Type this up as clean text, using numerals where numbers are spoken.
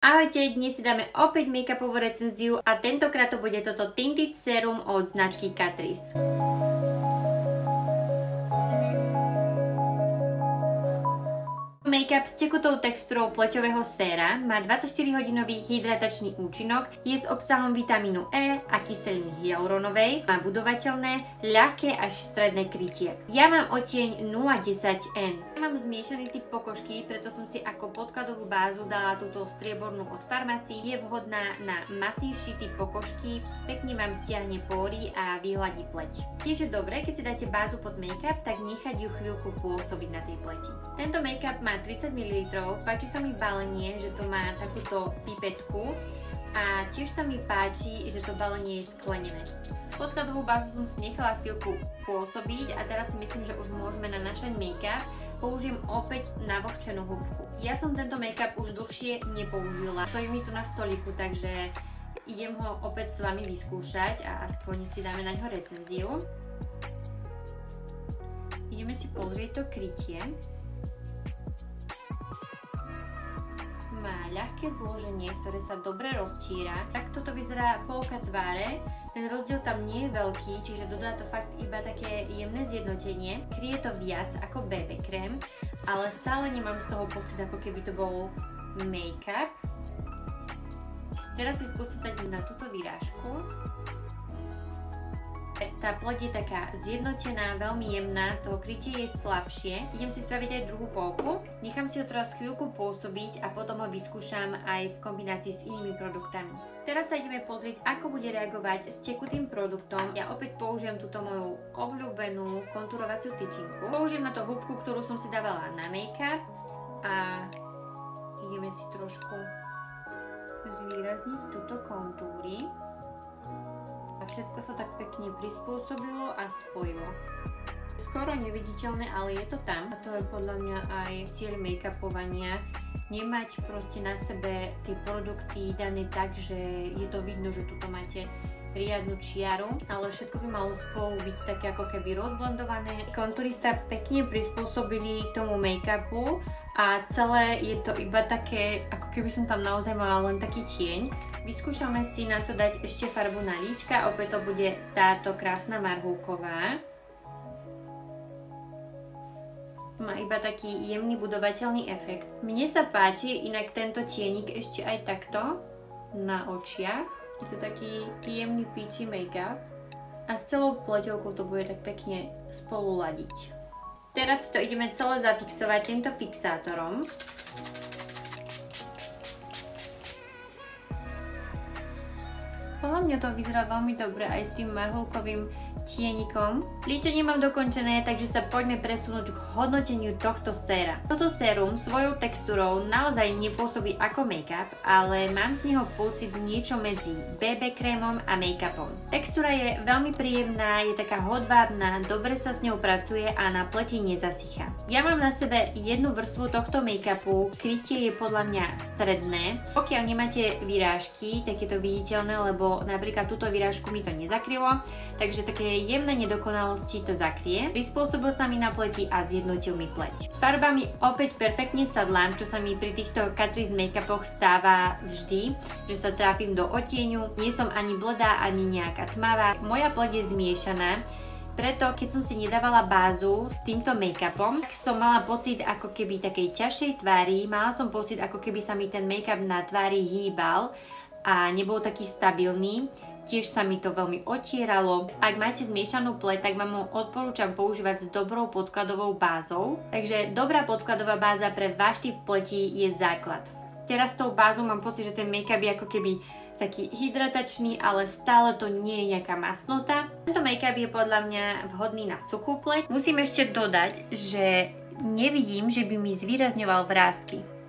Ahojte, dnes si dáme opäť make-upovú recenziu a tentokrát to bude toto Tinted Serum od značky Catrice. Make-up s tekutou textúrou pleťového séra, má 24-hodinový hydratačný účinok, je s obsahom vitamínu E a kyseliny hyaluronovej, má budovateľné, ľahké až stredné krytie. Ja mám odtieň 010N. Ja mám zmiešaný typ pokožky, preto som si ako podkladovú bázu dala túto striebornú od Farmacy. Je vhodná na masívší typ pokožky, pekne vám stiahne pory a vyhladí pleť. Tiež je dobré, keď si dáte bázu pod make-up, tak nechať ju chvíľku pôsobiť na tej pleti. Tento make-up má 30 ml, páči sa mi balenie, že to má takúto pipetku a tiež sa mi páči, že to balenie je sklenené. Podkladovú bázu som si nechala chvíľku pôsobiť a teraz si myslím, že už môžeme nanášať make-up. Použijem opäť navlhčenú húbku. Ja som tento make-up už dlhšie nepoužila, stojí mi tu na stolíku, takže idem ho opäť s vami vyskúšať a aspoň si dáme na ňo recenziu. Ideme si pozrieť to krytie. Má ľahké zloženie, ktoré sa dobre roztíra. Takto to vyzerá polka tváre. Ten rozdiel tam nie je veľký, čiže dodá to fakt iba také jemné zjednotenie. Kryje to viac ako BB krém, ale stále nemám z toho pocit, ako keby to bol make-up. Teraz si skúsim dať na túto vyrážku. Tá pleť je taká zjednotená, veľmi jemná, toho krytie je slabšie. Idem si spraviť aj druhú polku. Nechám si ho teraz chvíľku pôsobiť a potom ho vyskúšam aj v kombinácii s inými produktami. Teraz sa ideme pozrieť, ako bude reagovať s tekutým produktom. Ja opäť použijem túto moju obľúbenú kontúrovaciu tyčinku. Použijem na to húbku, ktorú som si dávala na make-up a ideme si trošku zvýrazniť túto kontúry. A všetko sa tak pekne prispôsobilo a spojilo. Skoro neviditeľné, ale je to tam. A to je podľa mňa aj cieľ make-upovania. Nemať proste na sebe tie produkty dané tak, že je to vidno, že tuto máte riadnu čiaru, ale všetko by malo spolu byť také ako keby rozblendované. Kontúry sa pekne prispôsobili tomu make-upu a celé je to iba také, ako keby som tam naozaj mala len taký tieň. Vyskúšame si na to dať ešte farbu na líčka, opäť to bude táto krásna marhulková. Má iba taký jemný budovateľný efekt. Mne sa páči inak tento tienik ešte aj takto na očiach. Je to taký jemný peachy make-up a s celou pleťovkou to bude tak pekne spolu ladiť. Teraz to ideme celé zafixovať týmto fixátorom. Podľa mňa to vyzerá veľmi dobre aj s tým marhulkovým tienikom. Líčenie mám dokončené, takže sa poďme presunúť k hodnoteniu tohto séra. Toto sérum svojou textúrou naozaj nepôsobí ako make-up, ale mám z neho pocit niečo medzi BB krémom a make-upom. Textúra je veľmi príjemná, je taká hodvábna, dobre sa s ňou pracuje a na pleti nezasychá. Ja mám na sebe jednu vrstvu tohto make-upu, krytie je podľa mňa stredné. Pokiaľ nemáte vyrážky, tak je to viditeľné, lebo napríklad túto vyrážku mi to nezakrylo, takže také jemné nedokonalosti to zakrie. Prispôsobil sa mi na pleti a zjednotil mi pleť. Farba mi opäť perfektne sadlá, čo sa mi pri týchto Catrice make-upoch stáva vždy, že sa tráfim do odtieňu. Nie som ani bledá, ani nejaká tmavá. Moja pleť je zmiešaná, preto keď som si nedávala bázu s týmto make-upom, som mala pocit ako keby takej ťažšej tvári, mala som pocit ako keby sa mi ten make-up na tvári hýbal a nebol taký stabilný. Tiež sa mi to veľmi otieralo. Ak máte zmiešanú pleť, tak vám ho odporúčam používať s dobrou podkladovou bázou. Takže dobrá podkladová báza pre váš typ pleti je základ. Teraz s tou bázou mám pocit, že ten make-up je ako keby taký hydratačný, ale stále to nie je nejaká masnota. Tento make-up je podľa mňa vhodný na suchú pleť. Musím ešte dodať, že nevidím, že by mi zvýrazňoval vrásky.